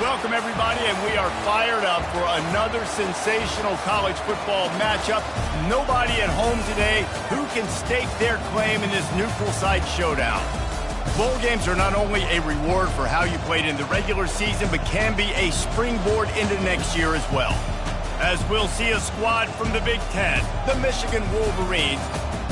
Welcome, everybody, and we are fired up for another sensational college football matchup. Nobody at home today who can stake their claim in this neutral site showdown. Bowl games are not only a reward for how you played in the regular season, but can be a springboard into next year as well. As we'll see a squad from the Big Ten, the Michigan Wolverines,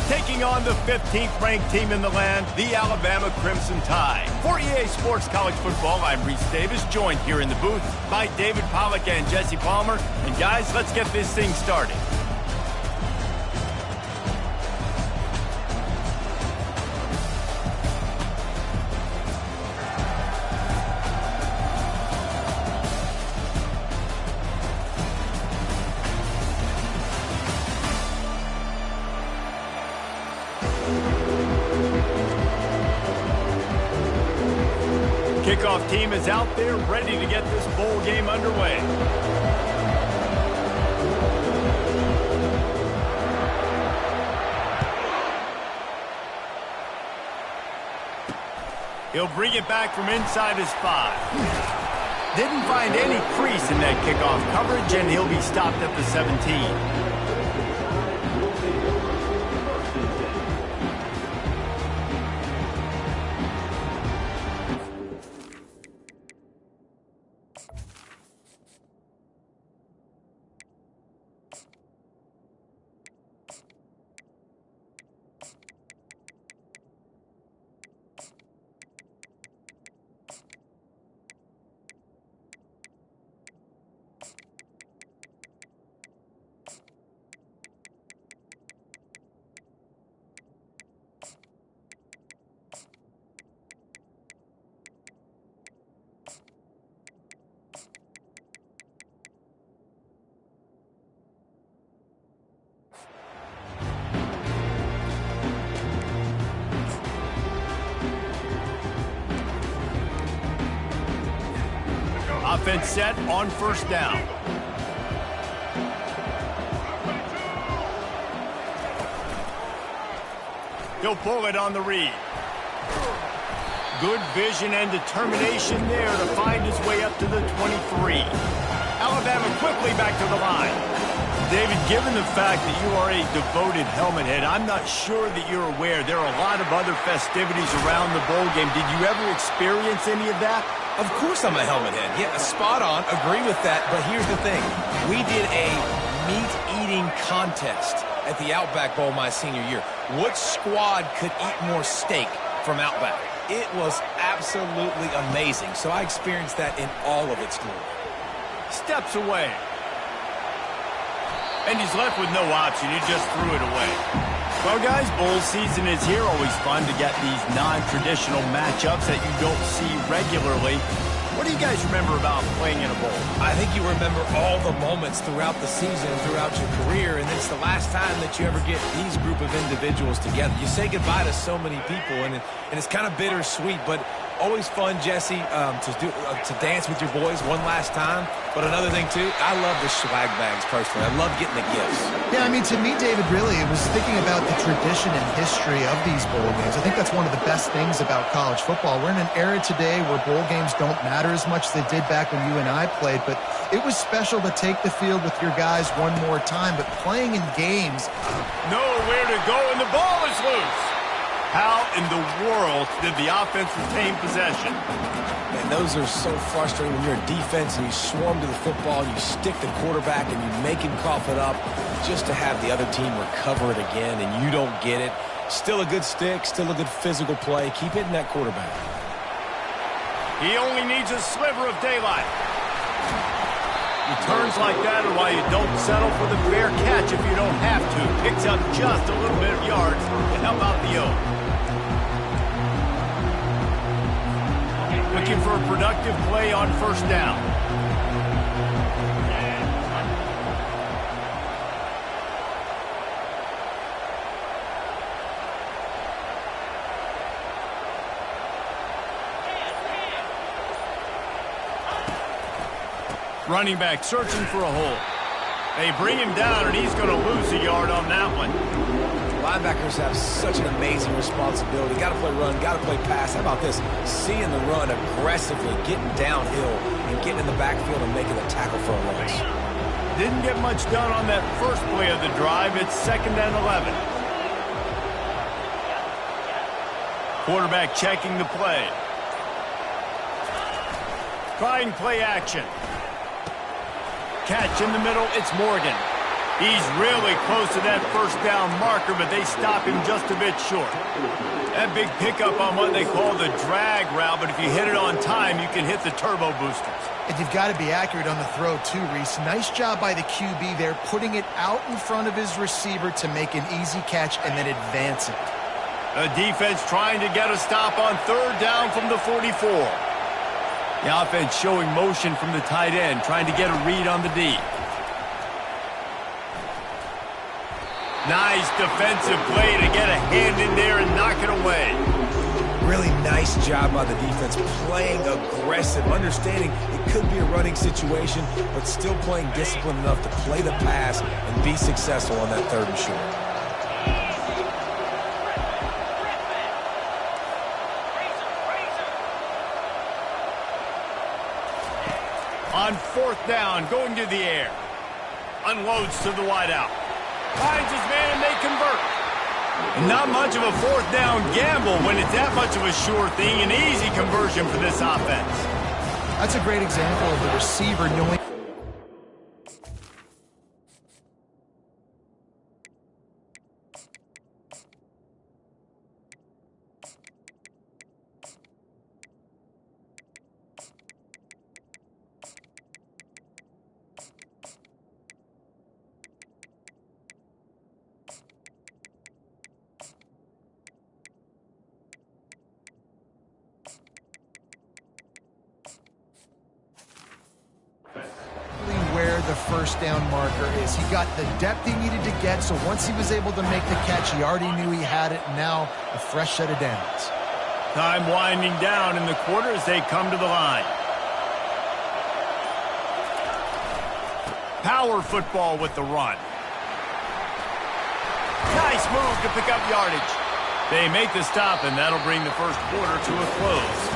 taking on the 15th-ranked team in the land, the Alabama Crimson Tide. For EA Sports College Football, I'm Reese Davis, joined here in the booth by David Pollack and Jesse Palmer. And guys, let's get this thing started. Kickoff team is out there ready to get this bowl game underway. He'll bring it back from inside his 5. Didn't find any crease in that kickoff coverage, and he'll be stopped at the 17. Offense set on first down. He'll pull it on the read. Good vision and determination there to find his way up to the 23. Alabama quickly back to the line. David, given the fact that you are a devoted helmet head, I'm not sure that you're aware there are a lot of other festivities around the bowl game. Did you ever experience any of that? Of course I'm a helmet head. Yeah, spot on. Agree with that. But here's the thing. We did a meat-eating contest at the Outback Bowl my senior year. What squad could eat more steak from Outback? It was absolutely amazing. So I experienced that in all of its glory. Steps away. And he's left with no option. He just threw it away. Well, guys, bowl season is here. Always fun to get these non-traditional matchups that you don't see regularly. What do you guys remember about playing in a bowl? I think you remember all the moments throughout the season, throughout your career, and it's the last time that you ever get these group of individuals together. You say goodbye to so many people, and it's kind of bittersweet, but always fun, Jesse, to dance with your boys one last time. But another thing, too, I love the swag bags, personally. I love getting the gifts. Yeah, I mean, to me, David, really, it was thinking about the tradition and history of these bowl games. I think that's one of the best things about college football. We're in an era today where bowl games don't matter as much as they did back when you and I played, but it was special to take the field with your guys one more time. But playing in games... Nowhere to go, and the ball is loose. How in the world did the offense retain possession? Man, those are so frustrating when you're a defense and you swarm to the football, you stick the quarterback, and you make him cough it up just to have the other team recover it again, and you don't get it. Still a good stick, still a good physical play. Keep hitting that quarterback. He only needs a sliver of daylight. Returns like that are why you don't settle for the fair catch if you don't have to. Picks up just a little bit of yards to help out the O. Looking for a productive play on first down. Running back searching for a hole. They bring him down, and he's going to lose a yard on that one. Well, Linebackers have such an amazing responsibility. Got to play run, got to play pass. How about this? Seeing the run aggressively, getting downhill, and getting in the backfield and making a tackle for a loss. Didn't get much done on that first play of the drive. It's 2nd and 11. Quarterback checking the play. Trying play action. Catch in the middle, it's Morgan. He's really close to that first down marker, but they stop him just a bit short. That big pickup on what they call the drag route, but if you hit it on time, you can hit the turbo boosters. And you've got to be accurate on the throw too, Reese. Nice job by the QB there, putting it out in front of his receiver to make an easy catch and then advance it. The defense trying to get a stop on 3rd down from the 44. The offense showing motion from the tight end, trying to get a read on the D. Nice defensive play to get a hand in there and knock it away. Really nice job by the defense, playing aggressive, understanding it could be a running situation, but still playing disciplined enough to play the pass and be successful on that 3rd and short. On 4th down, going to the air. Unloads to the wideout. Finds his man and they convert. Not much of a 4th down gamble when it's that much of a sure thing. An easy conversion for this offense. That's a great example of the receiver knowing. Where the first down marker is. He got the depth he needed to get, so once he was able to make the catch, he already knew he had it. Now a fresh set of downs. Time winding down in the quarter as they come to the line. Power football with the run. Nice move to pick up yardage. They make the stop, and that'll bring the first quarter to a close.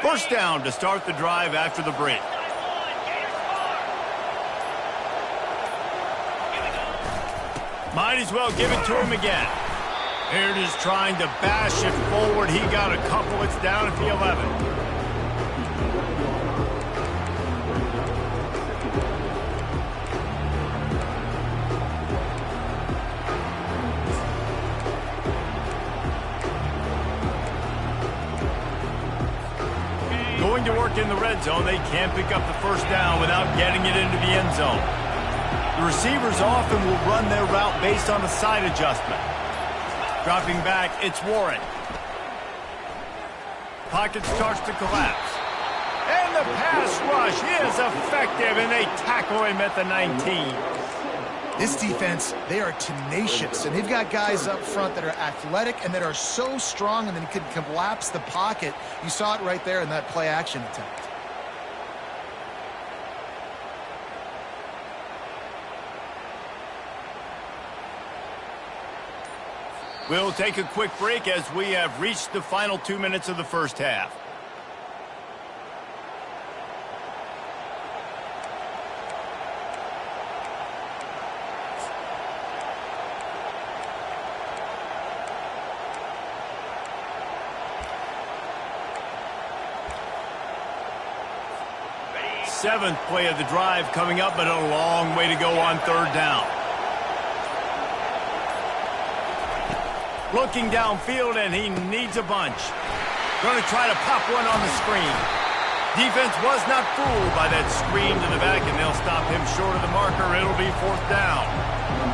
First down to start the drive after the break. Might as well give it to him again. Here it is trying to bash it forward. He got a couple. It's down at the 11. Going to work in the red zone. They can't pick up the first down without getting it into the end zone. The receivers often will run their route based on a side adjustment. Dropping back, it's Warren. Pocket starts to collapse. And the pass rush is effective, and they tackle him at the 19. This defense, they are tenacious, and they've got guys up front that are athletic and that are so strong and then can collapse the pocket. You saw it right there in that play-action attempt. We'll take a quick break as we have reached the final 2 minutes of the first half. Seventh play of the drive coming up, but a long way to go on third down. Looking downfield, and he needs a bunch. Going to try to pop one on the screen. Defense was not fooled by that screen to the back, and they'll stop him short of the marker. It'll be fourth down.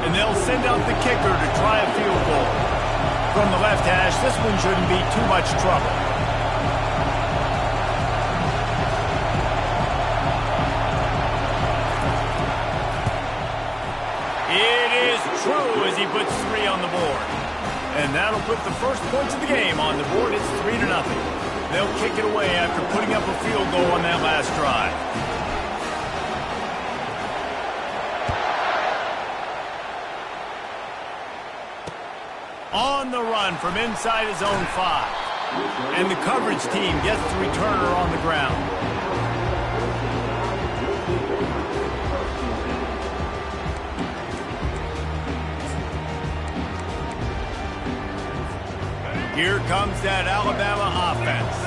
And they'll send out the kicker to try a field goal. from the left hash. This one shouldn't be too much trouble. It is true as he puts 3 on the board. And that'll put the first points of the game on the board. It's 3-0. They'll kick it away after putting up a field goal on that last drive. On the run from inside his own 5. And the coverage team gets the returner on the ground. Here comes that Alabama offense.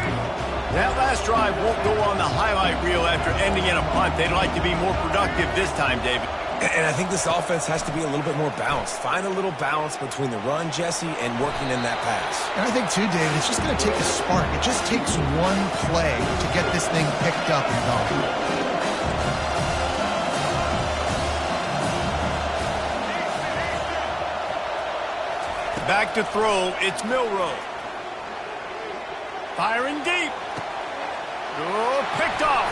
That last drive won't go on the highlight reel after ending in a punt. They'd like to be more productive this time, David. And I think this offense has to be a little bit more balanced. Find a little balance between the run, Jesse, and working in that pass. And I think, too, David, it's just going to take a spark. It just takes one play to get this thing picked up and going. Back to throw, it's Milroe. Firing deep. Oh, picked off.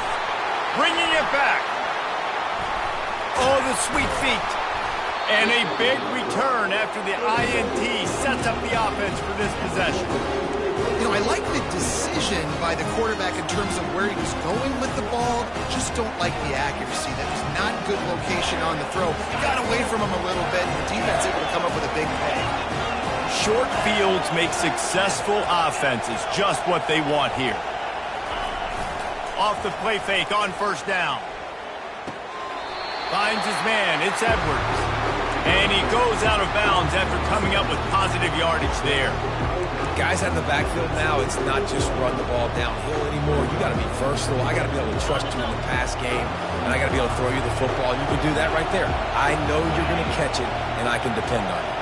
Bringing it back. Oh, the sweet feet. And a big return after the INT sets up the offense for this possession. You know, I like the decision by the quarterback in terms of where he was going with the ball. Just don't like the accuracy. That was not good location on the throw. Got away from him a little bit, and the defense able to come up with a big play. Short fields make successful offenses just what they want here. Off the play fake on first down. Finds his man. It's Edwards. And he goes out of bounds after coming up with positive yardage there. Guys out in the backfield now, it's not just run the ball downhill anymore. You got to be versatile. I got to be able to trust you in the pass game, and I got to be able to throw you the football. You can do that right there. I know you're going to catch it, and I can depend on it.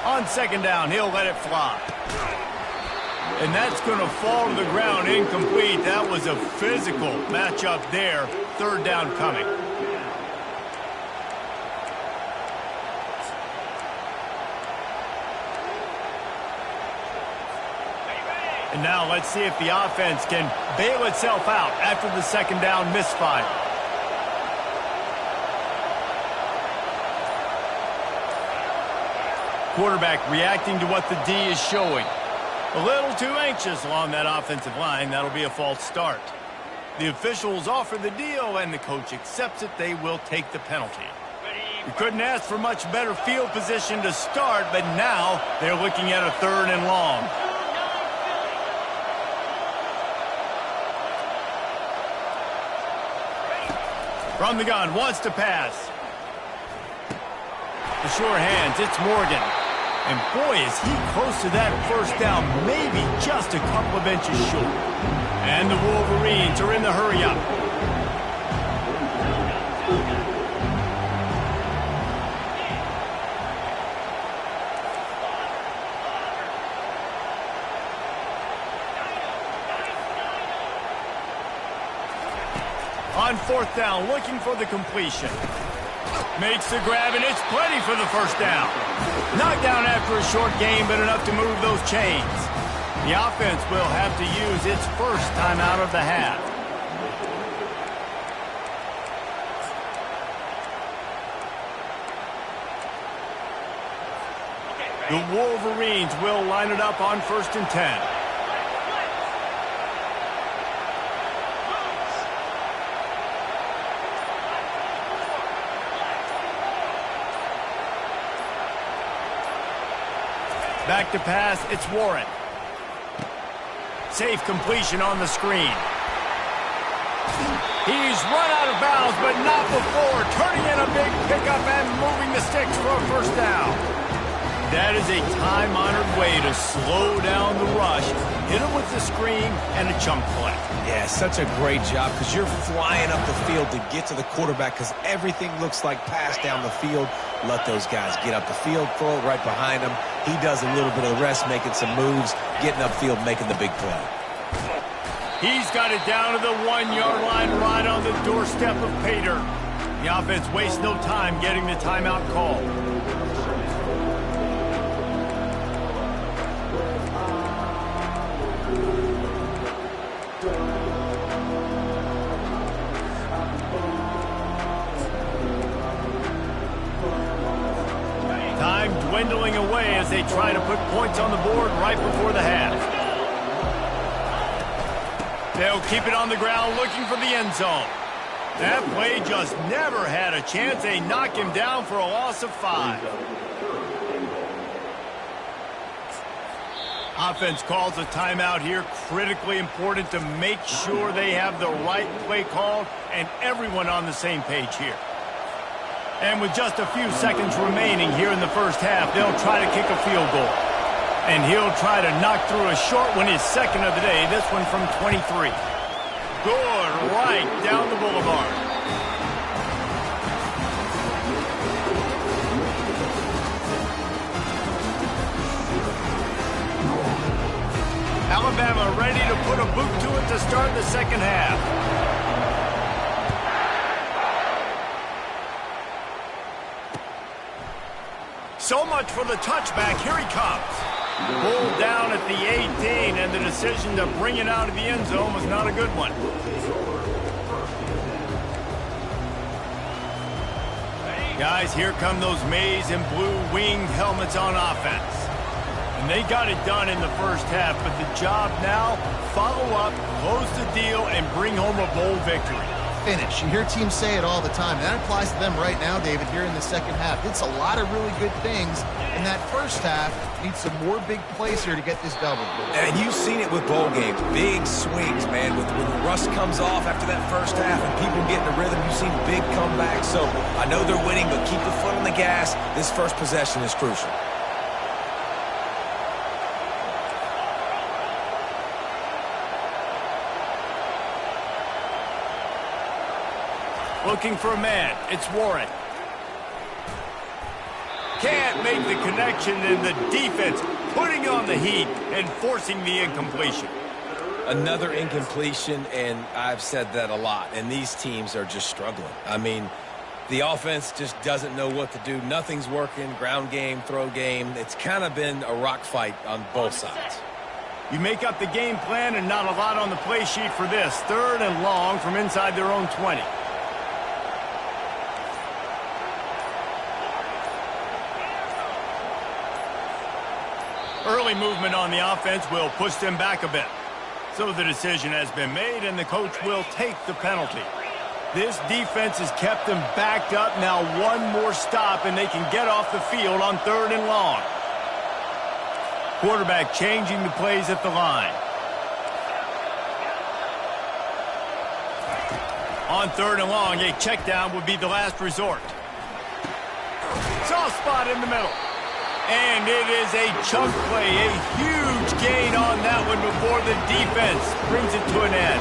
On second down, he'll let it fly. And that's going to fall to the ground incomplete. That was a physical matchup there. Third down coming. And now let's see if the offense can bail itself out after the second down misfire. Quarterback reacting to what the D is showing. A little too anxious along that offensive line. That'll be a false start. The officials offer the deal, and the coach accepts it. They will take the penalty. We couldn't ask for much better field position to start, but now they're looking at a 3rd and long. From the gun, wants to pass. The sure hands, it's Morgan. And boy, is he close to that first down, maybe just a couple of inches short. And the Wolverines are in the hurry-up. On fourth down, looking for the completion. Makes the grab, and it's plenty for the first down. Knocked down after a short game, but enough to move those chains. The offense will have to use its first timeout of the half. The Wolverines will line it up on 1st and 10. Back to pass, it's Warren. Safe completion on the screen. He's run out of bounds, but not before. Turning in a big pickup and moving the sticks for a first down. That is a time-honored way to slow down the rush. Hit him with the screen and a chunk play. Yeah, such a great job because you're flying up the field to get to the quarterback because everything looks like pass down the field. Let those guys get up the field, throw it right behind him. He does a little bit of the rest, making some moves, getting upfield, making the big play. He's got it down to the 1-yard line right on the doorstep of Pater. The offense wastes no time getting the timeout called. they try to put points on the board right before the half. They'll keep it on the ground looking for the end zone. That play just never had a chance. They knock him down for a loss of 5. Offense calls a timeout here. Critically important to make sure they have the right play called and everyone on the same page here. And with just a few seconds remaining here in the first half, they'll try to kick a field goal. And he'll try to knock through a short one, his second of the day, this one from 23. Good, right down the boulevard. Alabama ready to put a boot to it to start the second half. So much for the touchback. Here he comes. Pulled down at the 18, and the decision to bring it out of the end zone was not a good one. Guys, here come those maize and blue winged helmets on offense. And they got it done in the first half, but the job now, follow up, close the deal, and bring home a bold victory. Finish. You hear teams say it all the time. That applies to them right now, David, here in the second half. It's a lot of really good things in that first half. Need some more big plays here to get this double. And you've seen it with bowl games. Big swings, man. When the rust comes off after that first half and people get in a rhythm, you've seen big comebacks. So I know they're winning, but keep the foot on the gas. This first possession is crucial. Looking for a man. It's Warren. Can't make the connection, and the defense putting on the heat and forcing the incompletion. Another incompletion, and I've said that a lot, and these teams are just struggling. I mean, the offense just doesn't know what to do. Nothing's working. Ground game, throw game. It's kind of been a rock fight on both sides. You make up the game plan and not a lot on the play sheet for this. 3rd and long from inside their own 20. Early movement on the offense will push them back a bit. So the decision has been made, and the coach will take the penalty. This defense has kept them backed up. Now one more stop, and they can get off the field on 3rd and long. Quarterback changing the plays at the line. On 3rd and long, a check down would be the last resort. Soft spot in the middle. And it is a chunk play, a huge gain on that one before the defense brings it to an end.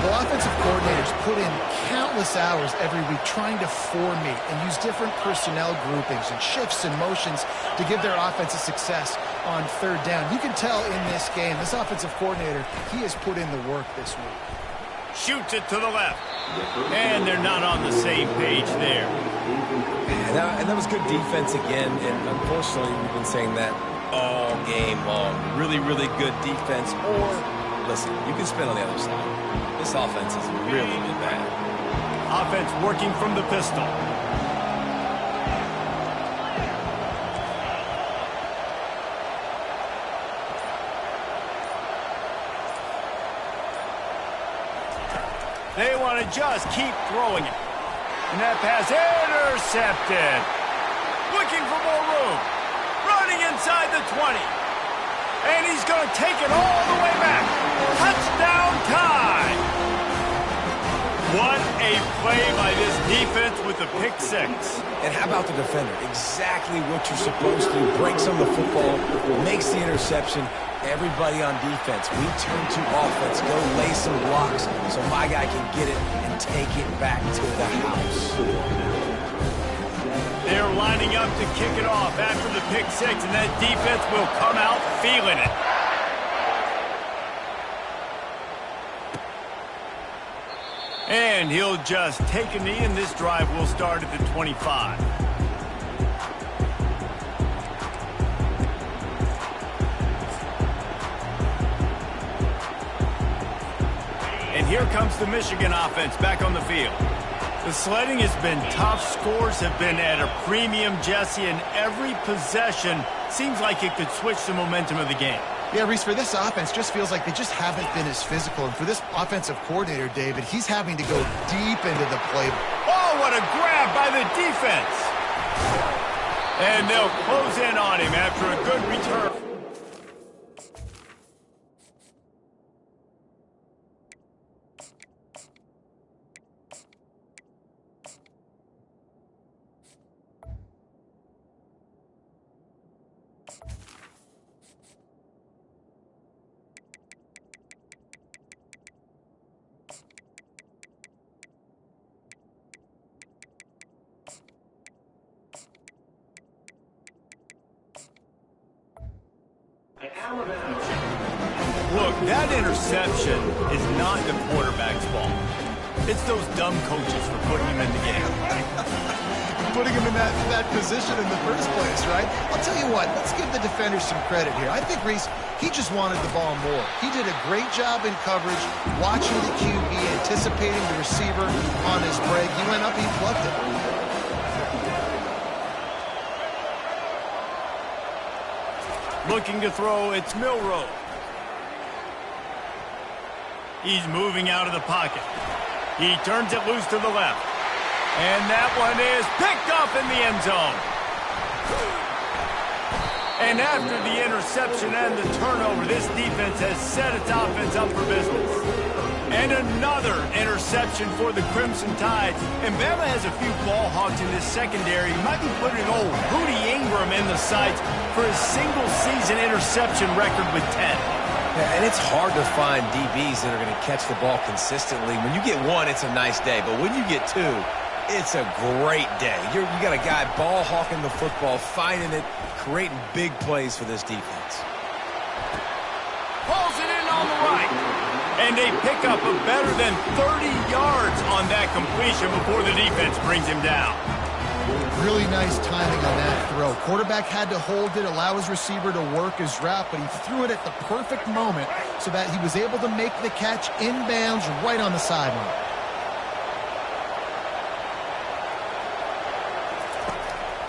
Well, offensive coordinators put in countless hours every week trying to formate and use different personnel groupings and shifts and motions to give their offense a success on 3rd down. You can tell in this game, this offensive coordinator, he has put in the work this week. Shoots it to the left. And they're not on the same page there. And that was good defense again, and unfortunately we've been saying that all game long. Really, really good defense. Or, listen, you can spin on the other side. This offense has really been bad. Offense working from the pistol. They want to just keep throwing it. And that pass intercepted. Looking for more room. Running inside the 20. And he's going to take it all the way back. Touchdown time. What a play by this defense with the pick 6. And how about the defender? Exactly what you're supposed to do. Breaks on the football, makes the interception. Everybody on defense, we turn to offense. Go lay some blocks so my guy can get it and take it back to the house. They're lining up to kick it off after the pick 6, and that defense will come out feeling it. And he'll just take a knee, and this drive will start at the 25. And here comes the Michigan offense back on the field. The sledding has been tough. Scores have been at a premium, Jesse, and every possession seems like it could switch the momentum of the game. Yeah, Reese, for this offense, just feels like they just haven't been as physical. And for this offensive coordinator, David, he's having to go deep into the play. Oh, what a grab by the defense. And they'll close in on him after a good return. Look, that interception is not the quarterback's fault. It's those dumb coaches for putting him in the game. Putting him in that position in the first place, right? I'll tell you what, let's give the defenders some credit here. I think, Reese, he just wanted the ball more. He did a great job in coverage, watching the QB, anticipating the receiver on his break. He went up, he plucked it. Looking to throw, it's Milroe. He's moving out of the pocket. He turns it loose to the left. And that one is picked up in the end zone. And after the interception and the turnover, this defense has set its offense up for business. And another interception for the Crimson Tide. And Bama has a few ball hawks in this secondary. He might be putting old Rudy Ingram in the sights for his single-season interception record with 10. Yeah, and it's hard to find DBs that are going to catch the ball consistently. When you get one, it's a nice day. But when you get two, it's a great day. You got a guy ball hawking the football, finding it, creating big plays for this defense. Pulls it in on the right. And they pick up a better than 30 yards on that completion before the defense brings him down. Really nice timing on that throw. Quarterback had to hold it, allow his receiver to work his route, but he threw it at the perfect moment so that he was able to make the catch inbounds right on the sideline.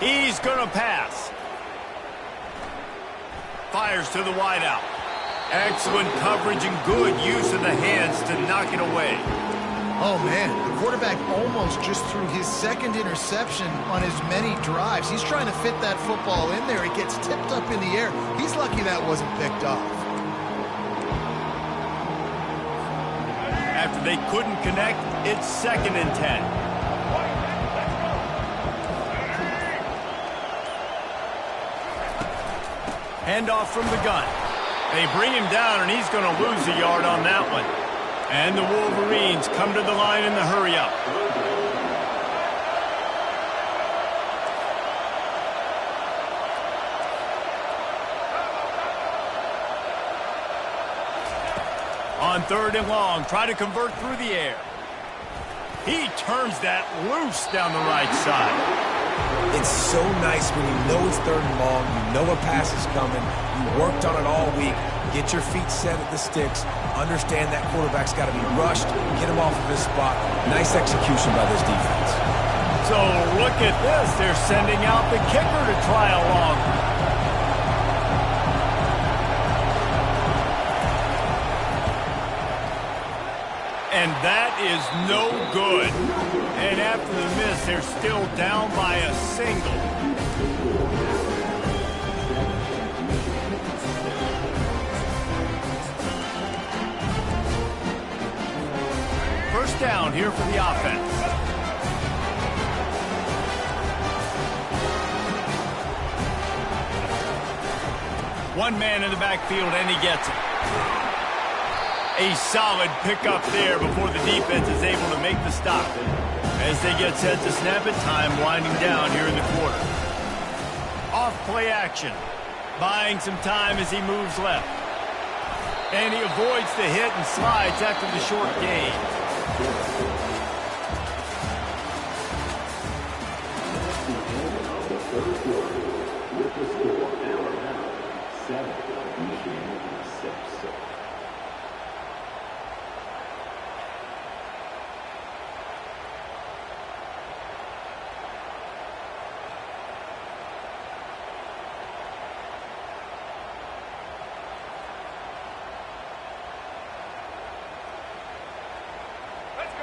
He's going to pass. Fires to the wideout. Excellent coverage and good use of the hands to knock it away. Oh, man, the quarterback almost just threw his second interception on as many drives. He's trying to fit that football in there. It gets tipped up in the air. He's lucky that wasn't picked off. After they couldn't connect, it's 2nd and 10. Handoff from the gun. They bring him down, and he's going to lose a yard on that one. And the Wolverines come to the line in the hurry-up. On 3rd and long, try to convert through the air. He turns that loose down the right side. It's so nice when you know it's 3rd and long, you know a pass is coming, you worked on it all week, get your feet set at the sticks, understand that quarterback's got to be rushed, get him off of his spot. Nice execution by this defense. So look at this. They're sending out the kicker to try along. And that is no good. And after the miss, they're still down by a single. First down here for the offense. One man in the backfield, and he gets it. A solid pickup there before the defense is able to make the stop. As they get set to snap it, time winding down here in the quarter. Off play action. Buying some time as he moves left. And he avoids the hit and slides after the short gain.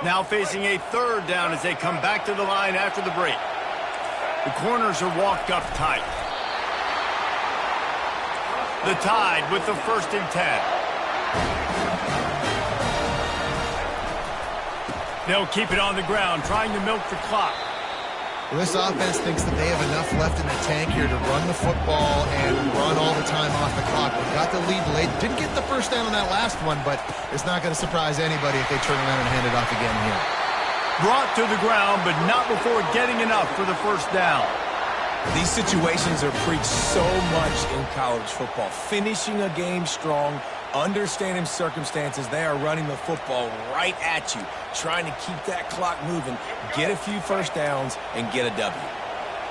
Now facing a third down as they come back to the line after the break. The corners are walked up tight. The Tide with the 1st and 10. They'll keep it on the ground, trying to milk the clock. Well, this offense thinks that they have enough left in the tank here to run the football and run all the time off the clock. They got the lead late. Didn't get the first down on that last one, but it's not going to surprise anybody if they turn around and hand it off again here. Brought to the ground, but not before getting enough for the first down. These situations are preached so much in college football. Finishing a game strong, understanding circumstances. They are running the football right at you, trying to keep that clock moving, get a few first downs, and get a W.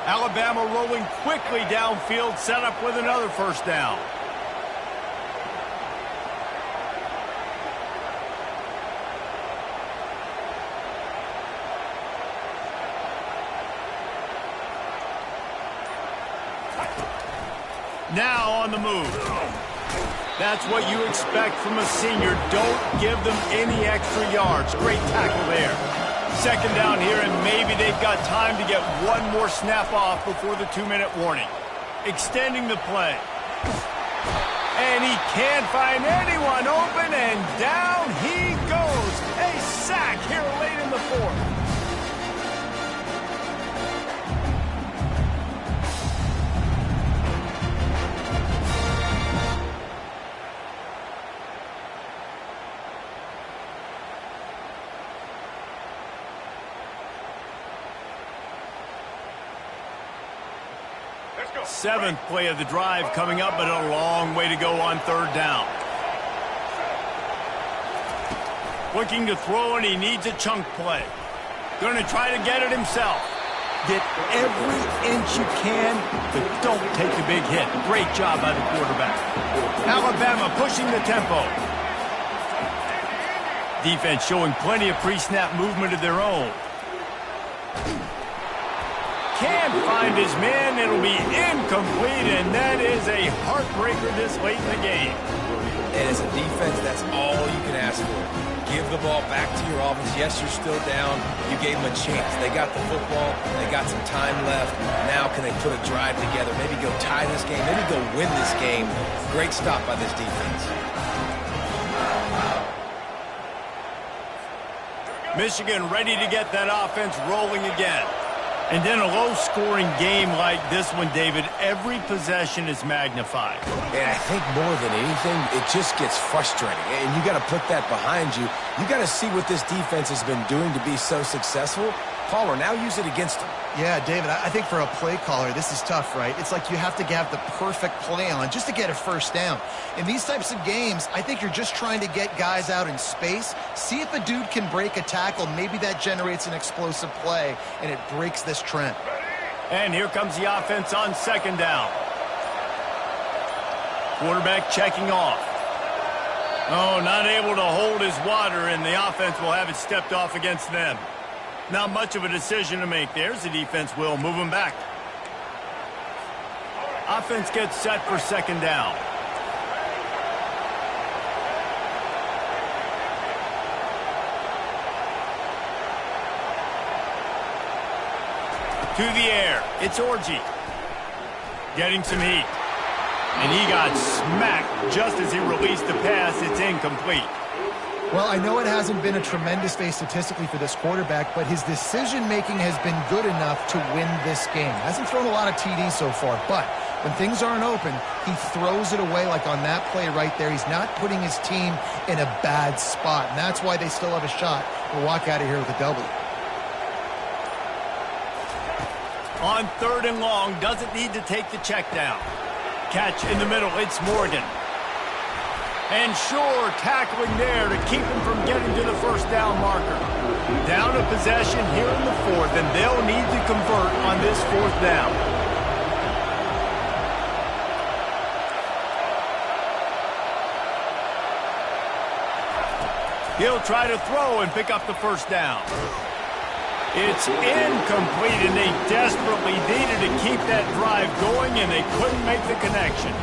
Alabama rolling quickly downfield, set up with another first down. Now on the move. That's what you expect from a senior. Don't give them any extra yards. Great tackle there. Second down here, and maybe they've got time to get one more snap off before the 2-minute warning. Extending the play. And he can't find anyone open, and down he goes. A sack here late in the 4th. Seventh play of the drive coming up, but a long way to go on 3rd down. Looking to throw, and he needs a chunk play. Going to try to get it himself. Get every inch you can, but don't take the big hit. Great job by the quarterback. Alabama pushing the tempo. Defense showing plenty of pre-snap movement of their own. Can't find his man. It'll be incomplete, and that is a heartbreaker this late in the game. And as a defense, that's all you can ask for. Give the ball back to your offense. Yes, you're still down. You gave them a chance. They got the football. They got some time left. Now can they put a drive together? Maybe go tie this game. Maybe go win this game. Great stop by this defense. Michigan ready to get that offense rolling again. And in a low-scoring game like this one, David, every possession is magnified. And I think more than anything, it just gets frustrating. And you got to put that behind you. You got to see what this defense has been doing to be so successful. Caller, now use it against them. Yeah, David, I think for a play caller, this is tough, right? It's like you have to have the perfect play on just to get a first down. In these types of games, I think you're just trying to get guys out in space, see if a dude can break a tackle. Maybe that generates an explosive play, and it breaks this trend. And here comes the offense on 2nd down. Quarterback checking off. Oh, not able to hold his water, and the offense will have it stepped off against them. Not much of a decision to make. There's the defense will move him back. Offense gets set for 2nd down. To the air. It's Orji. Getting some heat. And he got smacked just as he released the pass. It's incomplete. Well, I know it hasn't been a tremendous day statistically for this quarterback, but his decision-making has been good enough to win this game. Hasn't thrown a lot of TDs so far, but when things aren't open, he throws it away like on that play right there. He's not putting his team in a bad spot, and that's why they still have a shot to walk out of here with a W. On 3rd and long, doesn't need to take the check down. Catch in the middle, it's Morgan. And sure, tackling there to keep him from getting to the first down marker. Down a possession here in the 4th, and they'll need to convert on this 4th down. He'll try to throw and pick up the first down. It's incomplete, and they desperately needed to keep that drive going, and they couldn't make the connection.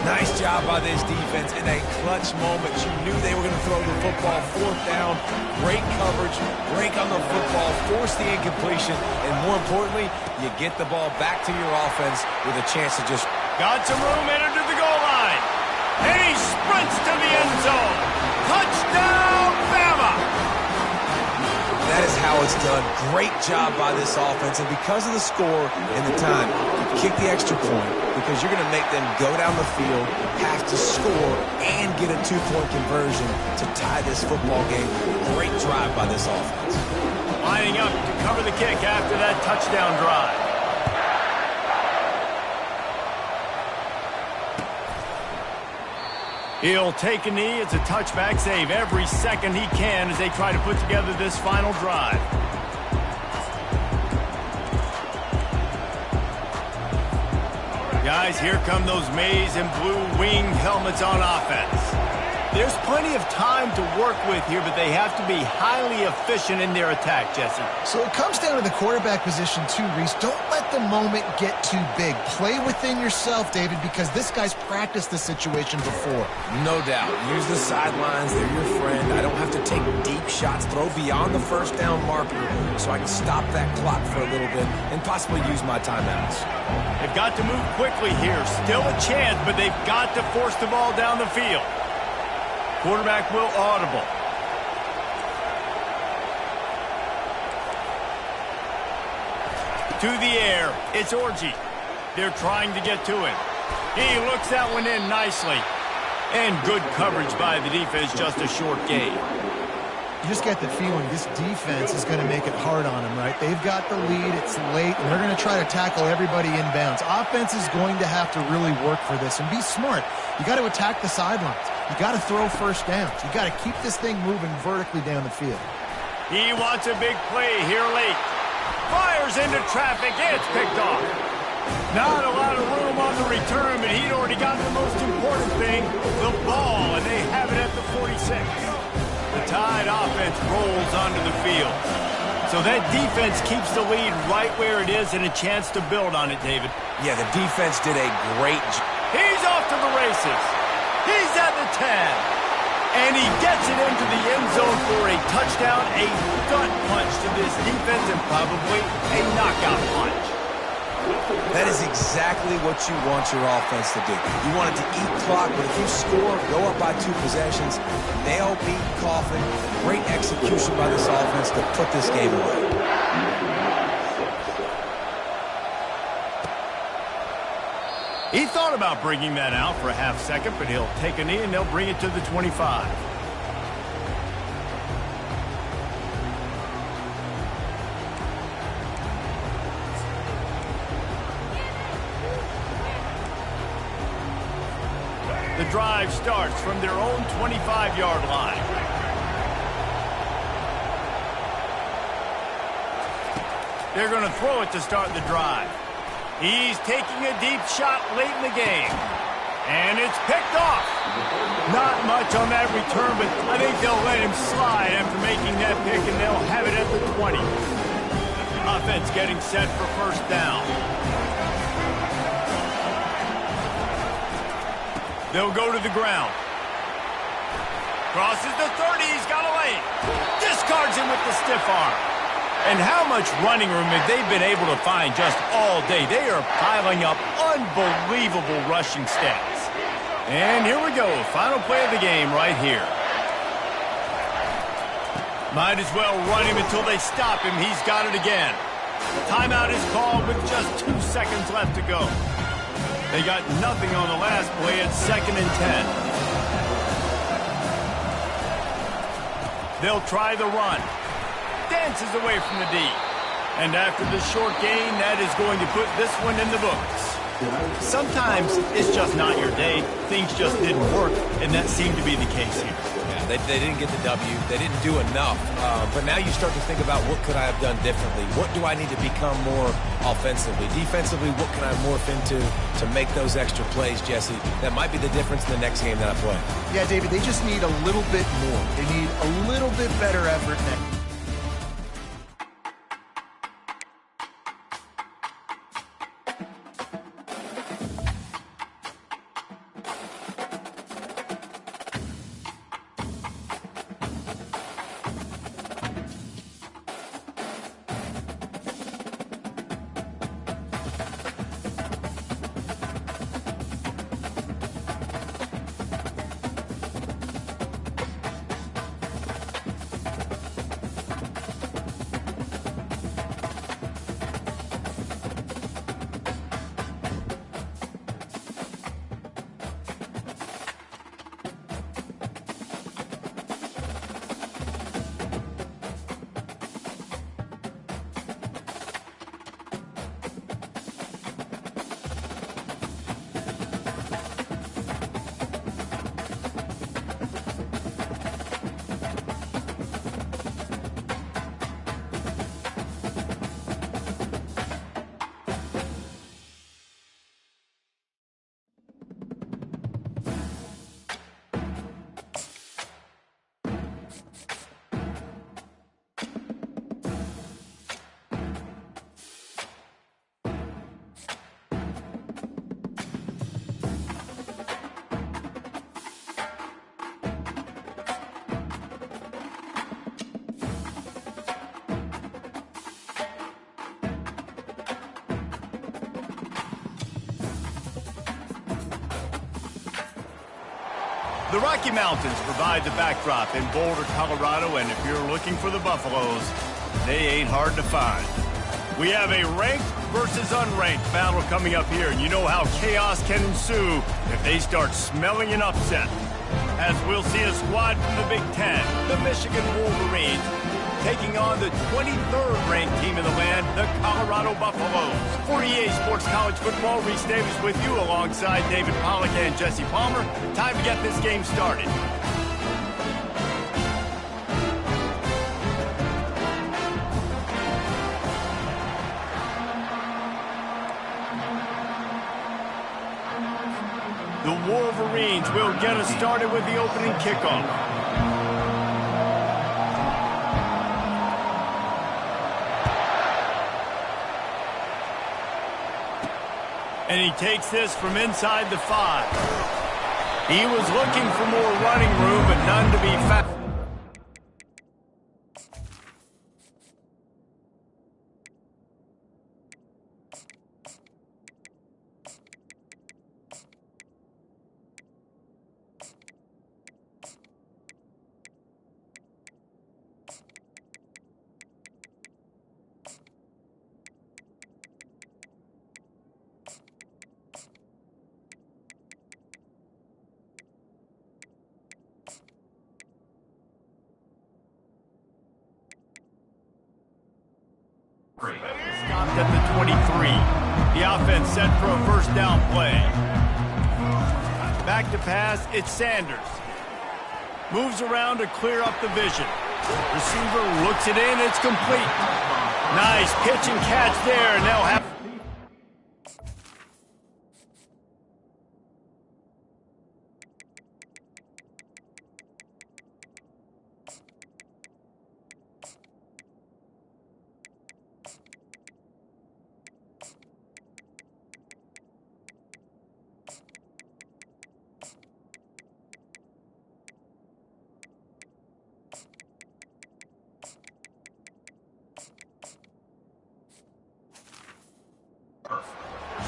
Nice job by this defense in a clutch moment. You knew they were going to throw the football. Fourth down, great coverage, break on the football, force the incompletion, and more importantly, you get the ball back to your offense with a chance to just... Got some room, entered to the goal line. And he sprints to the end zone. Touchdown, Bama! That is how it's done. Great job by this offense. And because of the score and the time, you kick the extra point because you're going to make them go down the field, have to score, and get a two-point conversion to tie this football game. Great drive by this offense. Lining up to cover the kick after that touchdown drive. He'll take a knee. It's a touchback save every second he can as they try to put together this final drive. Guys, here come those maize and blue winged helmets on offense. There's plenty of time to work with here, but they have to be highly efficient in their attack, Jesse. So it comes down to the quarterback position too, Reese. Don't let the moment get too big. Play within yourself, David, because this guy's practiced this situation before. No doubt. Use the sidelines. They're your friend. I don't have to take deep shots. Throw beyond the first down marker so I can stop that clock for a little bit and possibly use my timeouts. They've got to move quickly here. Still a chance, but they've got to force the ball down the field. Quarterback will audible. To the air, it's Orji. They're trying to get to him. He looks that one in nicely. And good coverage by the defense, just a short gain. You just get the feeling this defense is going to make it hard on them, right? They've got the lead, it's late, and they're going to try to tackle everybody inbounds. Offense is going to have to really work for this and be smart. You got to attack the sidelines. You got to throw first downs. You got to keep this thing moving vertically down the field. He wants a big play here late. Fires into traffic. It's picked off. Not a lot of room on the return, but he'd already gotten the most important thing, the ball, and they have it at the 46. The Tide offense rolls onto the field. So that defense keeps the lead right where it is and a chance to build on it, David. Yeah, the defense did a great job. He's off to the races. He's at the 10. And he gets it into the end zone for a touchdown, a gut punch to this defense, and probably a knockout punch. That is exactly what you want your offense to do. You want it to eat clock, but if you score, go up by 2 possessions, nail, beat, coffin, great execution by this offense to put this game away. He thought about bringing that out for a half second, but he'll take a knee and they'll bring it to the 25. The drive starts from their own 25-yard line. They're going to throw it to start the drive. He's taking a deep shot late in the game. And it's picked off. Not much on that return, but I think they'll let him slide after making that pick, and they'll have it at the 20. Offense getting set for first down. They'll go to the ground. Crosses the 30. He's got a lane. Discards him with the stiff arm. And how much running room have they been able to find just all day? They are piling up unbelievable rushing stats. And here we go. Final play of the game right here. Might as well run him until they stop him. He's got it again. Timeout is called with just 2 seconds left to go. They got nothing on the last play. It's 2nd and 10. They'll try the run. Dances away from the D. And after the short gain, that is going to put this one in the books. Sometimes it's just not your day. Things just didn't work, and that seemed to be the case here. Yeah, they didn't get the W. They didn't do enough. But now you start to think about what could I have done differently? What do I need to become more offensively? Defensively, what can I morph into to make those extra plays, Jesse? That might be the difference in the next game that I play. Yeah, David, they just need a little bit more. They need a little bit better effort next. The Rocky Mountains provide the backdrop in Boulder, Colorado, and if you're looking for the Buffaloes, they ain't hard to find. We have a ranked versus unranked battle coming up here, and you know how chaos can ensue if they start smelling an upset. As we'll see a squad from the Big Ten, the Michigan Wolverines, taking on the 23rd ranked team in the land, the Colorado Buffaloes. For EA Sports College Football, Reese Davis with you alongside David Pollack and Jesse Palmer. Time to get this game started. The Wolverines will get us started with the opening kickoff. And he takes this from inside the 5. He was looking for more running room, but none to be found. Stopped at the 23. The offense set for a first down play. Back to pass, it's Sanders. Moves around to clear up the vision. Receiver looks it in, it's complete. Nice pitch and catch there, and they'll have...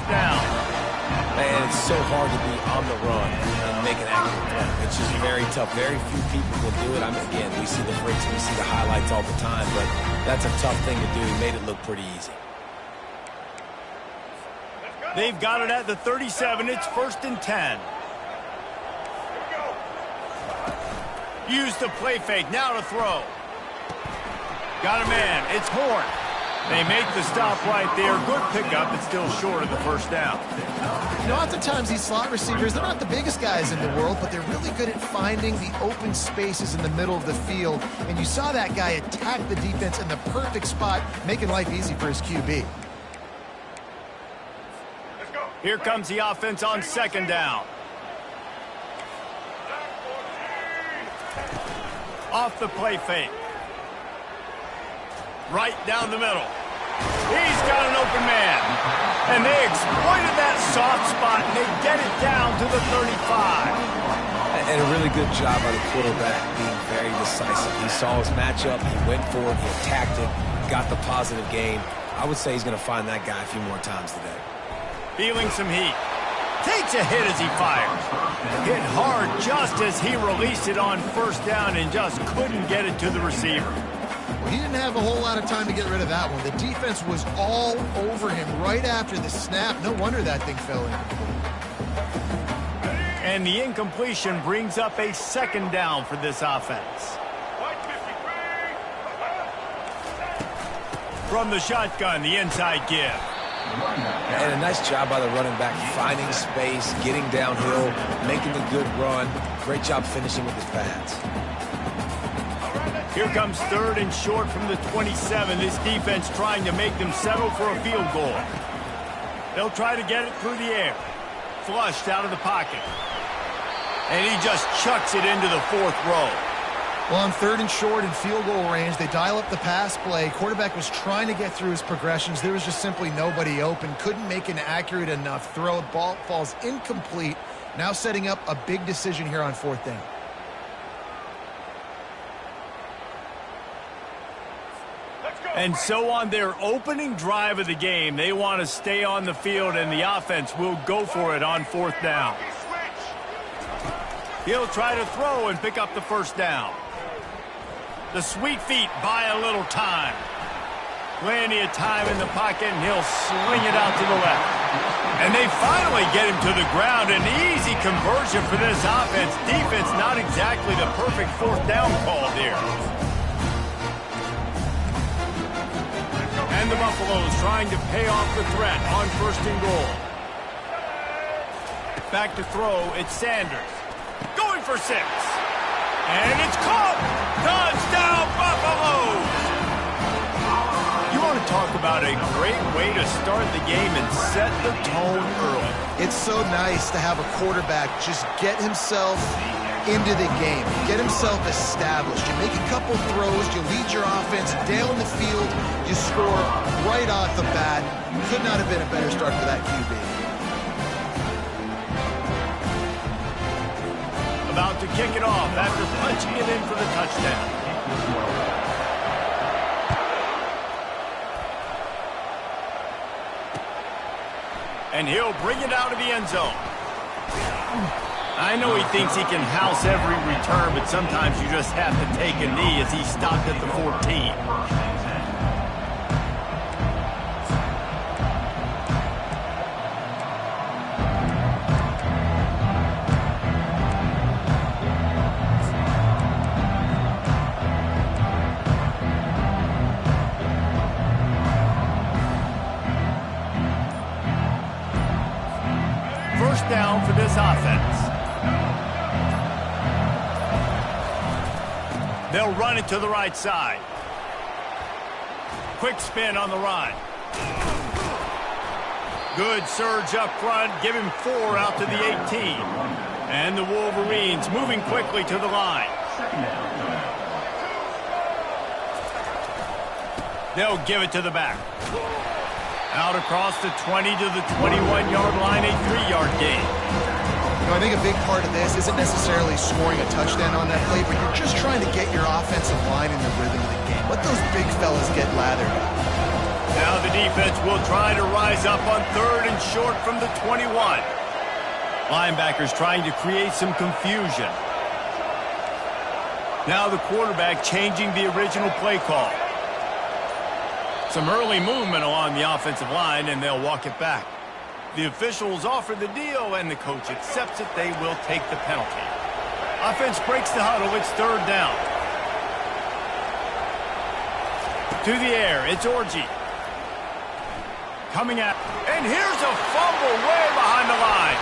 down. Man, it's so hard to be on the run and make an accurate throw. It's just very tough. Very few people will do it. I mean, again, we see the breaks, we see the highlights all the time, but that's a tough thing to do. He made it look pretty easy. They've got it at the 37. It's 1st and 10. Use the play fake. Now to throw. Got a man. It's Horn. They make the stop right there. Good pickup, but still short of the first down. You know, oftentimes these slot receivers, they're not the biggest guys in the world, but they're really good at finding the open spaces in the middle of the field. And you saw that guy attack the defense in the perfect spot, making life easy for his QB. Here comes the offense on 2nd down. Off the play fake. Right down the middle. He's got an open man. And they exploited that soft spot, and they get it down to the 35. And a really good job by the quarterback being very decisive. He saw his matchup, he went for it, he attacked it, got the positive gain. I would say he's going to find that guy a few more times today. Feeling some heat. Takes a hit as he fires. Hit hard just as he released it on 1st down and just couldn't get it to the receiver. Well, he didn't have a whole lot of time to get rid of that one. The defense was all over him right after the snap. No wonder that thing fell incomplete. And the incompletion brings up a 2nd down for this offense. From the shotgun, the inside give. And a nice job by the running back, finding space, getting downhill, making a good run. Great job finishing with his pads. Here comes 3rd and short from the 27. This defense trying to make them settle for a field goal. They'll try to get it through the air. Flushed out of the pocket. And he just chucks it into the 4th row. Well, on 3rd and short in field goal range, they dial up the pass play. Quarterback was trying to get through his progressions. There was just simply nobody open. Couldn't make an accurate enough throw. Ball falls incomplete. Now setting up a big decision here on 4th down. And so on their opening drive of the game, they want to stay on the field, and the offense will go for it on 4th down. He'll try to throw and pick up the first down. The sweet feet buy a little time. Plenty of time in the pocket, and he'll swing it out to the left. And they finally get him to the ground. An easy conversion for this offense. Defense not exactly the perfect fourth down call there. And the Buffaloes trying to pay off the threat on 1st and goal. Back to throw, it's Sanders. Going for 6. And it's caught! Touchdown, Buffaloes! You want to talk about a great way to start the game and set the tone early. It's so nice to have a quarterback just get himself into the game, get himself established. You make a couple throws, you lead your offense down the field, you score right off the bat. Could not have been a better start for that QB. About to kick it off after punching it in for the touchdown. And he'll bring it out of the end zone. I know he thinks he can house every return, but sometimes you just have to take a knee as he stopped at the 14. Down for this offense. They'll run it to the right side. Quick spin on the run. Good surge up front. Give him 4 out to the 18. And the Wolverines moving quickly to the line. They'll give it to the back. Out across the 20 to the 21-yard line, a 3-yard gain. You know, I think a big part of this isn't necessarily scoring a touchdown on that play, but you're just trying to get your offensive line in the rhythm of the game. Let those big fellas get lathered up. Now the defense will try to rise up on 3rd and short from the 21. Linebackers trying to create some confusion. Now the quarterback changing the original play call. Some early movement along the offensive line, and they'll walk it back. The officials offer the deal, and the coach accepts it. They will take the penalty. Offense breaks the huddle. It's 3rd down. To the air, it's Orji. Coming out, and here's a fumble way behind the line.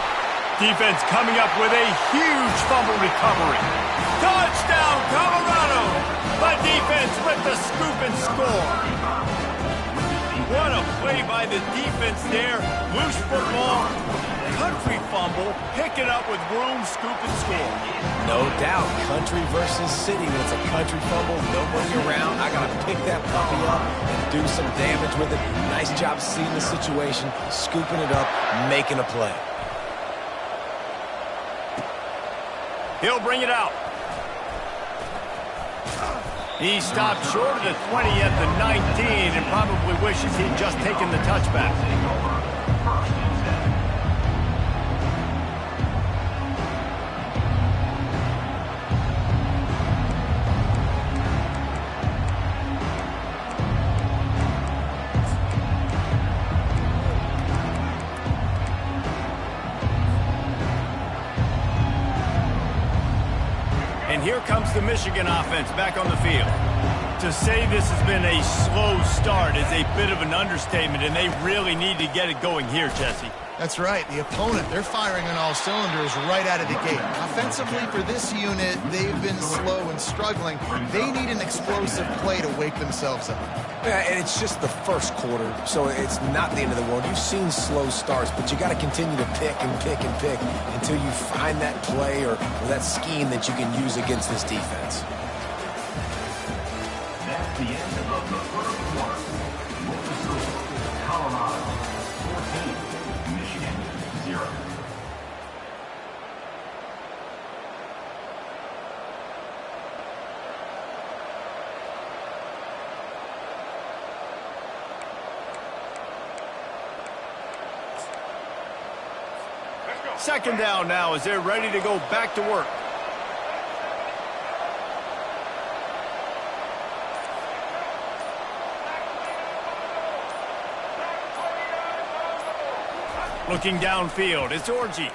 Defense coming up with a huge fumble recovery. Touchdown, Colorado! The defense with the scoop and score. What a play by the defense there. Loose football, country fumble, pick it up with room, scoop, and score. No doubt, country versus city. When it's a country fumble, nobody around. I got to pick that puppy up and do some damage with it. Nice job seeing the situation, scooping it up, making a play. He'll bring it out. He stopped short of the 20 at the 19 and probably wishes he'd just taken the touchback. And here comes the Michigan offense back on the field. To say this has been a slow start is a bit of an understatement, and they really need to get it going here, Jesse. That's right. The opponent, they're firing on all cylinders right out of the gate. Offensively, for this unit, they've been slow and struggling. They need an explosive play to wake themselves up. Yeah, and it's just the first quarter, so it's not the end of the world. You've seen slow starts, but you got to continue to pick and pick and pick until you find that play or that scheme that you can use against this defense. That's the end of the first quarter. Colorado 14, Michigan 0. Second down now as they're ready to go back to work. Looking downfield, it's Orji.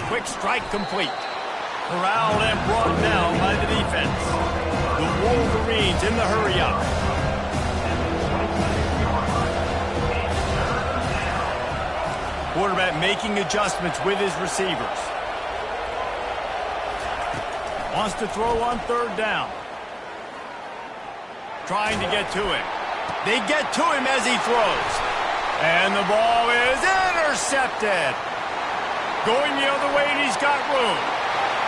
Quick strike complete. Corralled and brought down by the defense. The Wolverines in the hurry-up. Quarterback making adjustments with his receivers. Wants to throw on third down. Trying to get to him. They get to him as he throws. And the ball is intercepted. Going the other way, and he's got room.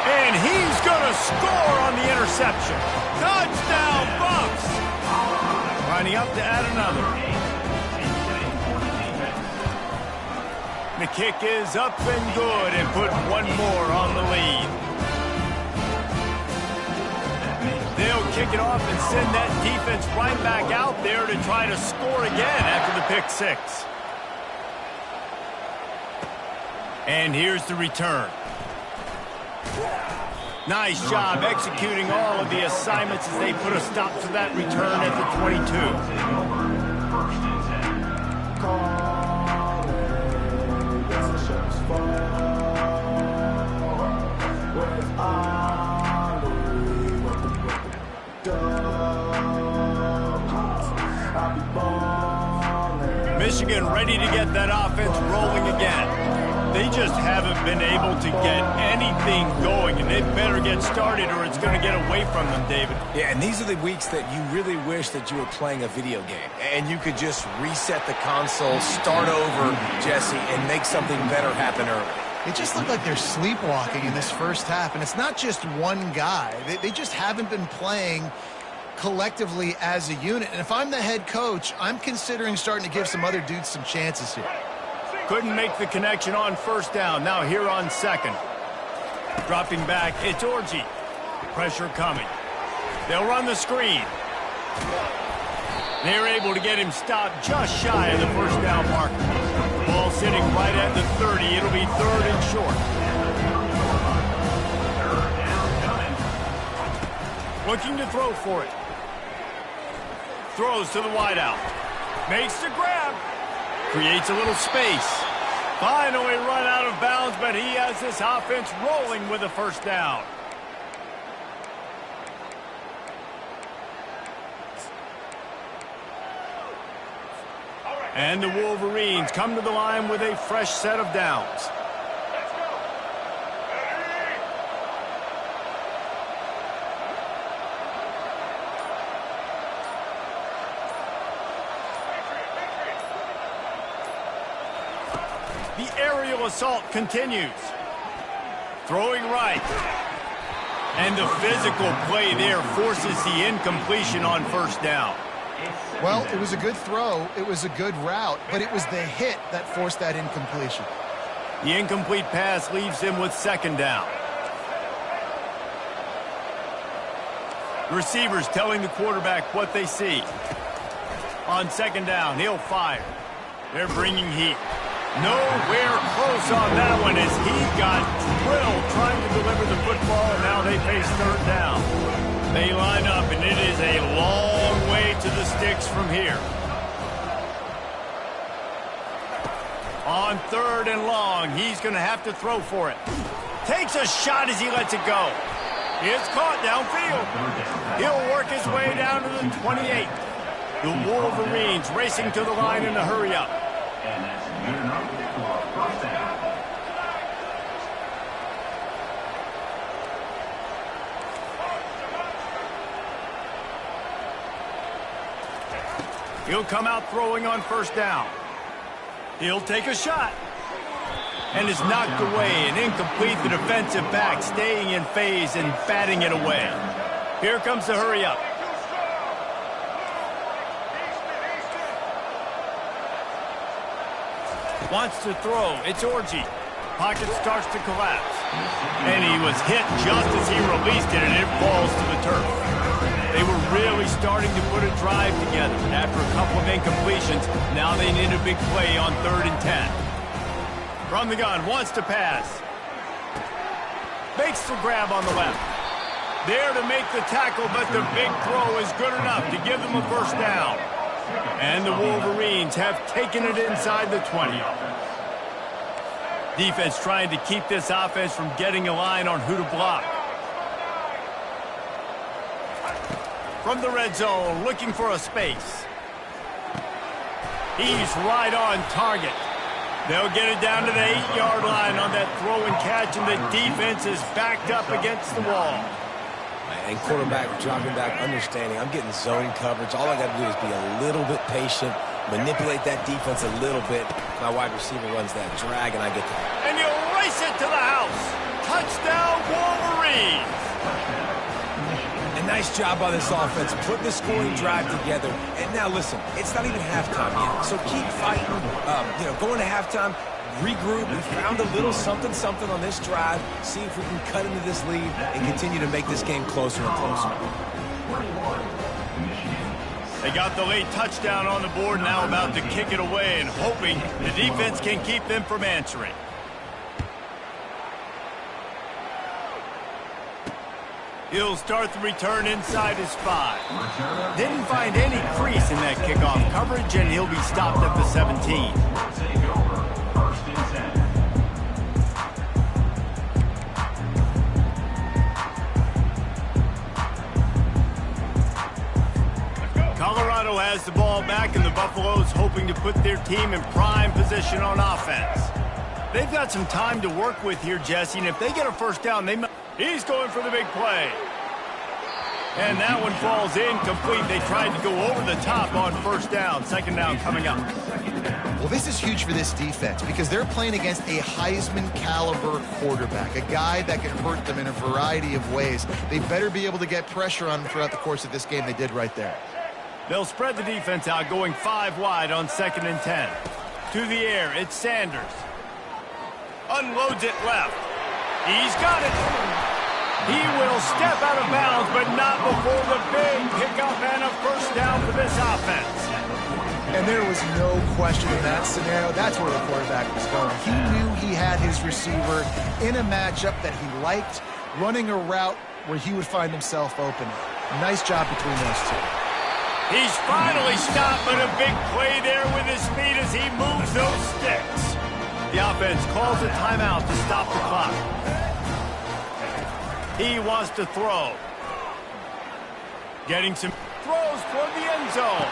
And he's going to score on the interception. Touchdown, Bucks! Lining up to add another. The kick is up and good and put one more on the lead. They'll kick it off and send that defense right back out there to try to score again after the pick six. And here's the return. Nice job executing all of the assignments as they put a stop to that return at the 22. Michigan ready to get that offense rolling again. They just haven't been able to get anything going, and they better get started or it's going to get away from them, David. Yeah, and these are the weeks that you really wish that you were playing a video game and you could just reset the console, start over, Jesse, and make something better happen early. It just looked like they're sleepwalking in this first half, and it's not just one guy. They just haven't been playing collectively as a unit. And if I'm the head coach, I'm considering starting to give some other dudes some chances here. Couldn't make the connection on first down. Now here on second. Dropping back, it's Orji. Pressure coming. They'll run the screen. They're able to get him stopped just shy of the first down marker. Ball sitting right at the 30. It'll be third and short. Looking to throw for it. Throws to the wideout. Makes the grab. Creates a little space. Finally run out of bounds, but he has this offense rolling with a first down. And the Wolverines come to the line with a fresh set of downs. The aerial assault continues. Throwing right. And the physical play there forces the incompletion on first down. Well, it was a good throw. It was a good route, but it was the hit that forced that incompletion. The incomplete pass leaves him with second down. Receivers telling the quarterback what they see. On second down, he'll fire. They're bringing heat. Nowhere close on that one as he got drilled trying to deliver the football, and now they face third down. They line up, and it is a long way to the sticks from here. On third and long, he's going to have to throw for it. Takes a shot as he lets it go. It's caught downfield. He'll work his way down to the 28. The Wolverines racing to the line in a hurry-up. And that's good enough for a first down. He'll come out throwing on first down. He'll take a shot. And is knocked away and incomplete. The defensive back staying in phase and batting it away. Here comes the hurry-up. Wants to throw. It's Orji. Pocket starts to collapse. And he was hit just as he released it, and it falls to the turf. They were really starting to put a drive together. After a couple of incompletions, now they need a big play on 3rd and 10. From the gun, wants to pass. Makes the grab on the left. There to make the tackle, but the big throw is good enough to give them a first down. And the Wolverines have taken it inside the 20. Defense trying to keep this offense from getting a line on who to block. From the red zone, looking for a space. He's right on target. They'll get it down to the 8-yard line on that throw and catch, and the defense is backed up against the wall. And quarterback dropping back, understanding I'm getting zone coverage. All I got to do is be a little bit patient, manipulate that defense a little bit. My wide receiver runs that drag, and I get there. And he'll race it to the house. Touchdown, Wolverines. And nice job by this offense, putting the scoring drive together. And now listen, it's not even halftime yet, so keep fighting. Going to halftime, regroup. We found a little something on this drive. See if we can cut into this lead and continue to make this game closer and closer. They got the late touchdown on the board, now about to kick it away and hoping the defense can keep them from answering. He'll start the return inside his 5. Didn't find any crease in that kickoff coverage, and he'll be stopped at the 17. Colorado has the ball back, and the Buffaloes hoping to put their team in prime position on offense. They've got some time to work with here, Jesse, and if they get a first down, they might... He's going for the big play. And that one falls incomplete. They tried to go over the top on first down. Second down coming up. Well, this is huge for this defense because they're playing against a Heisman-caliber quarterback, a guy that can hurt them in a variety of ways. They better be able to get pressure on him throughout the course of this game. They did right there. They'll spread the defense out, going 5 wide on 2nd and 10. To the air, it's Sanders. Unloads it left. He's got it. He will step out of bounds, but not before the big pickup and a first down for this offense. And there was no question in that scenario. That's where the quarterback was going. He knew he had his receiver in a matchup that he liked, running a route where he would find himself open. Nice job between those two. He's finally stopped, but a big play there with his feet as he moves those sticks. The offense calls a timeout to stop the clock. He wants to throw. Getting some throws toward the end zone.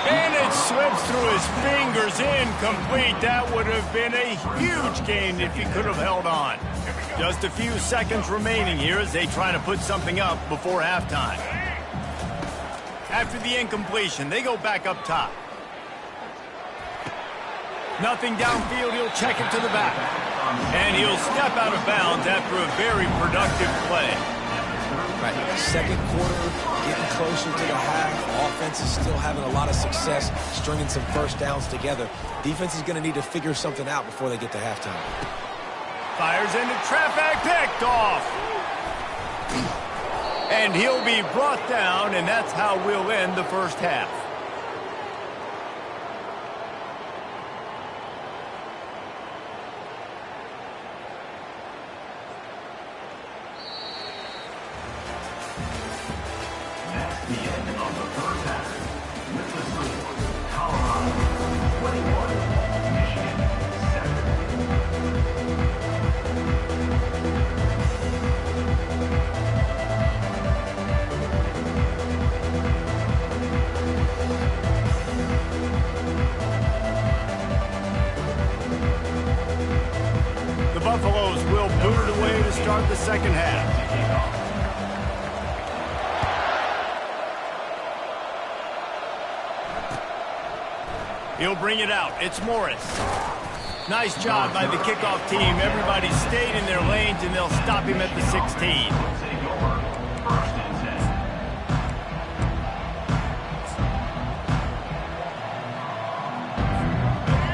And it slips through his fingers, incomplete. That would have been a huge gain if he could have held on. Just a few seconds remaining here as they try to put something up before halftime. After the incompletion, they go back up top. Nothing downfield, he'll check it to the back. And he'll step out of bounds after a very productive play. Right, second quarter, getting closer to the half. Offense is still having a lot of success stringing some first downs together. Defense is going to need to figure something out before they get to halftime. Fires into traffic, picked off. And he'll be brought down, and that's how we'll end the first half. The end of the first half. With the score, Colorado 21, Michigan 7. The Buffaloes will boot it away to start the second half. He'll bring it out. It's Morris. Nice job by the kickoff team. Everybody stayed in their lanes, and they'll stop him at the 16.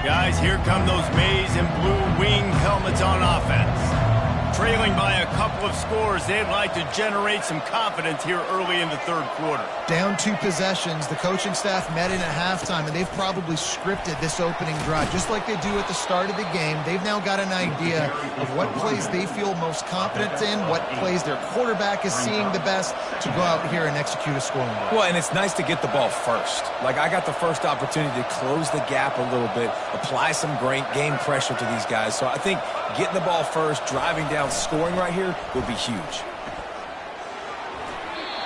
Guys, here come those maize and blue wing helmets on offense. Trailing by a couple of scores, they'd like to generate some confidence here early in the third quarter. Down 2 possessions, the coaching staff met in at halftime, and they've probably scripted this opening drive. Just like they do at the start of the game, they've now got an idea of what plays they feel most confident in, what plays their quarterback is seeing the best to go out here and execute a scoring drive. Well, and it's nice to get the ball first. Like, I got the first opportunity to close the gap a little bit, apply some great game pressure to these guys. So I think getting the ball first, driving down, scoring right here will be huge.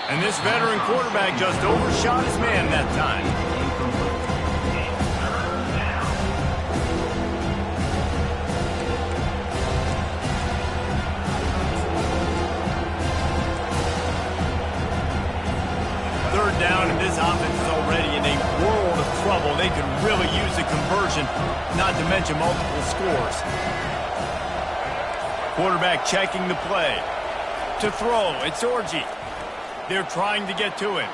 And this veteran quarterback just overshot his man that time. Third down, and this offense is already in a world of trouble. They could really use a conversion, not to mention multiple scores. Quarterback checking the play. To throw, it's Orji. They're trying to get to him.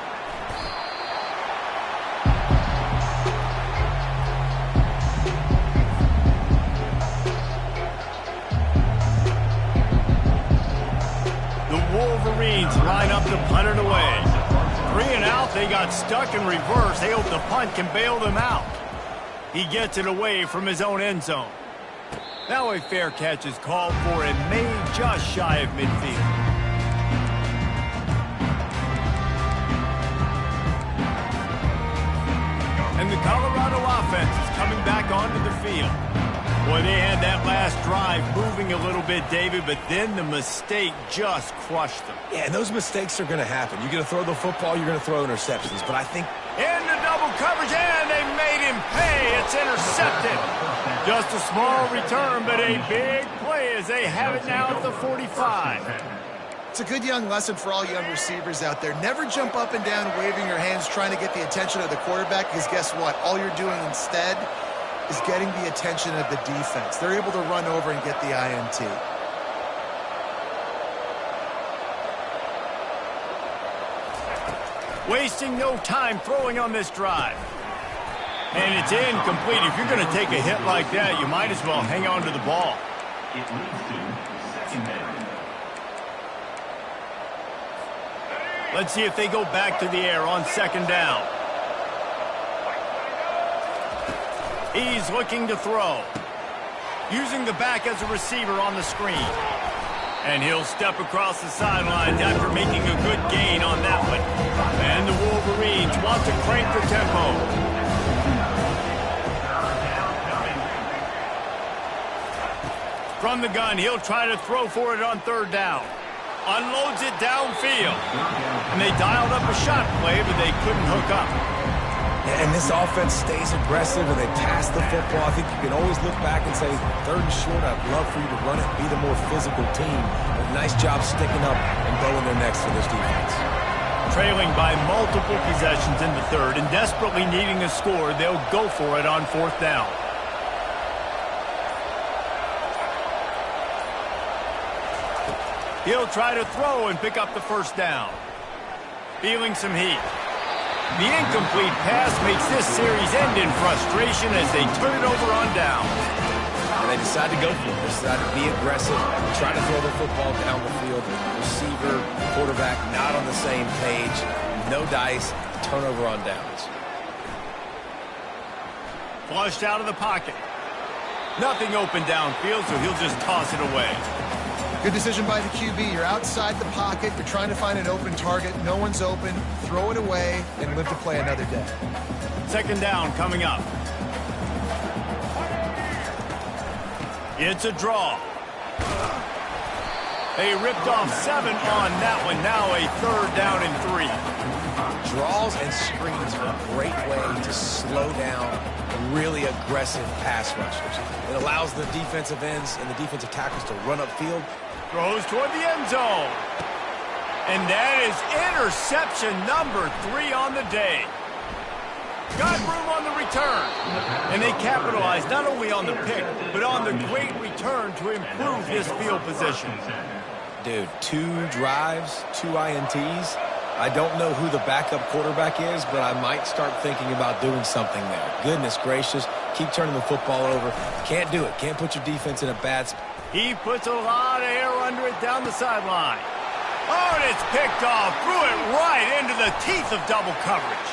The Wolverines line up to punt it away. 3 and out, they got stuck in reverse. They hope the punt can bail them out. He gets it away from his own end zone. Now a fair catch is called for and made just shy of midfield. And the Colorado offense is coming back onto the field. Boy, they had that last drive moving a little bit, David, but then the mistake just crushed them. Yeah, and those mistakes are going to happen. You're going to throw the football, you're going to throw interceptions. But I think... Into double coverage, and they made him pay. It's intercepted. Just a small return, but a big play as they have it now at the 45. It's a good young lesson for all young receivers out there. Never jump up and down waving your hands trying to get the attention of the quarterback, because guess what? All you're doing instead is getting the attention of the defense. They're able to run over and get the INT. Wasting no time throwing on this drive. And it's incomplete. If you're going to take a hit like that, you might as well hang on to the ball. It leads to second down. Let's see if they go back to the air on second down. He's looking to throw. Using the back as a receiver on the screen. And he'll step across the sidelines after making a good gain on that one. And the Wolverines want to crank the tempo. From the gun, he'll try to throw for it on third down. Unloads it downfield. And they dialed up a shot play, but they couldn't hook up. And this offense stays aggressive and they pass the football. I think you can always look back and say, third and short, I'd love for you to run it, be the more physical team. But nice job sticking up and going their necks for this defense. Trailing by multiple possessions in the third and desperately needing a score, they'll go for it on fourth down. He'll try to throw and pick up the first down. Feeling some heat. The incomplete pass makes this series end in frustration as they turn it over on down. And they decide to go for it. They decide to be aggressive, try to throw the football down the field. Receiver, quarterback, not on the same page. No dice, turnover on downs. Flushed out of the pocket. Nothing open downfield, so he'll just toss it away. Good decision by the QB. You're outside the pocket. You're trying to find an open target. No one's open. Throw it away and live to play another day. Second down coming up. It's a draw. They ripped off 7 on that one. Now a third down and 3. Draws and screens are a great way to slow down really aggressive pass rushers. It allows the defensive ends and the defensive tackles to run upfield. Throws toward the end zone. And that is interception number 3 on the day. Got room on the return. And they capitalized not only on the pick, but on the great return to improve this field position. Dude, 2 drives, 2 INTs. I don't know who the backup quarterback is, but I might start thinking about doing something there. Goodness gracious, keep turning the football over. Can't do it. Can't put your defense in a bad spot. He puts a lot of air under it down the sideline. Oh, and it's picked off. Threw it right into the teeth of double coverage.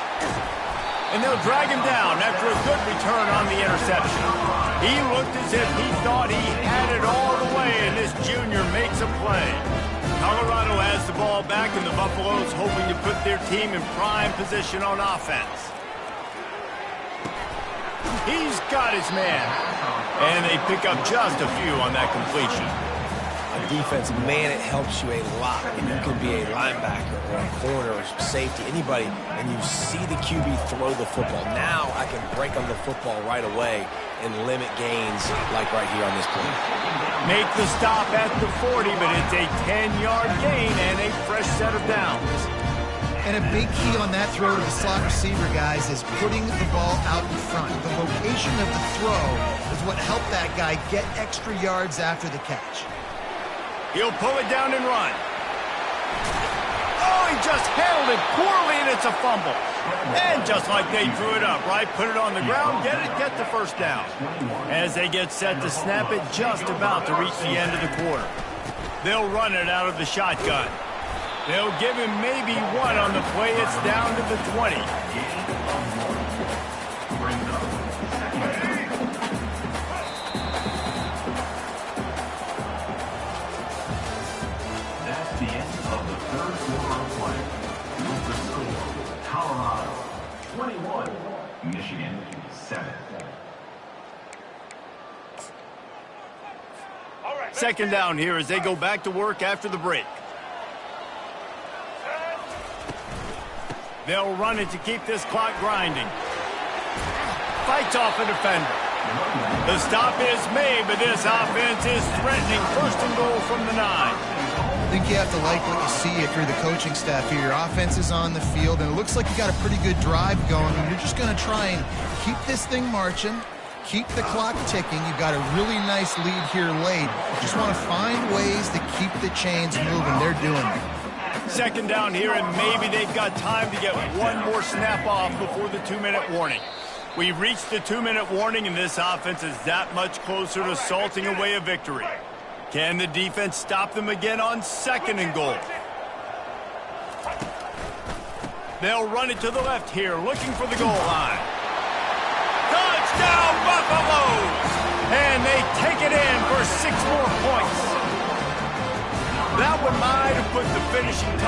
And they'll drag him down after a good return on the interception. He looked as if he thought he had it all the way, and this junior makes a play. Colorado has the ball back, and the Buffaloes hoping to put their team in prime position on offense. He's got his man. And they pick up just a few on that completion. On defense, man, it helps you a lot. And you can be a linebacker or a corner or safety, anybody, and you see the QB throw the football. Now I can break on the football right away and limit gains like right here on this play. Make the stop at the 40, but it's a 10-yard gain and a fresh set of downs. And a big key on that throw to the slot receiver, guys, is putting the ball out in front. The location of the throw is what helped that guy get extra yards after the catch. He'll pull it down and run. Oh, he just handled it poorly, and it's a fumble. And just like they drew it up, right? Put it on the ground, get the first down. As they get set to snap it, just about to reach the end of the quarter. They'll run it out of the shotgun. They'll give him maybe one on the play. It's down to the 20. That's the end of the third quarter of play. With the score, Colorado 21, Michigan 7. Second down here as they go back to work after the break. They'll run it to keep this clock grinding. Fights off a defender. The stop is made, but this offense is threatening. First and goal from the 9. I think you have to like what you see if you're the coaching staff here. Your offense is on the field, and it looks like you got a pretty good drive going, and you're just going to try and keep this thing marching, keep the clock ticking. You've got a really nice lead here late. You just want to find ways to keep the chains moving. They're doing it. Second down here, and maybe they've got time to get one more snap off before the 2-minute warning. We've reached the 2-minute warning, and this offense is that much closer to salting away a victory. Can the defense stop them again on second and goal? They'll run it to the left here, looking for the goal line. Touchdown, Buffaloes! And they take it in for 6 more points. That one might have put the finishing touch